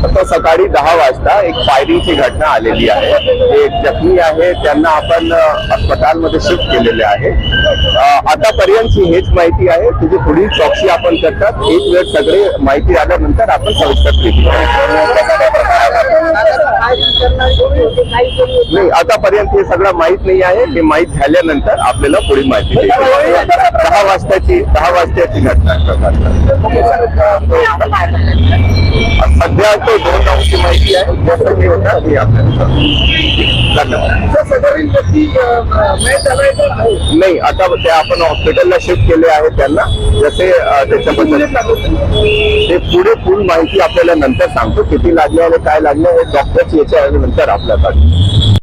आता सकाळी 10 वाजता एक फायरिंगची घटना आलेली आहे. एक जखमी आहे, त्यांना आपण अस्पतालमध्ये शिफ्ट केलेले आहे. आतापर्यंतची हेच माहिती आहे. तुझी पुढील चौकशी आपण करतात. एक वेळ सगळे माहिती आल्यानंतर आपण सविस्तर केली. नाही, आतापर्यंत हे सगळं माहित नाही आहे. हे माहित झाल्यानंतर आपल्याला पुढील माहिती देईल. 10 वाजताची घटना सध्या तो 2 राऊंडची माहिती आहे. जसं हे होतं हे आपल्याला नाही. आता ते आपण हॉस्पिटलला शिफ्ट केले आहे त्यांना. जसे त्याच्याबद्दल ते पुढे फुल माहिती आपल्याला नंतर सांगतो. किती लागले आणि काय लागले हे डॉक्टरची याच्या नंतर आपल्याला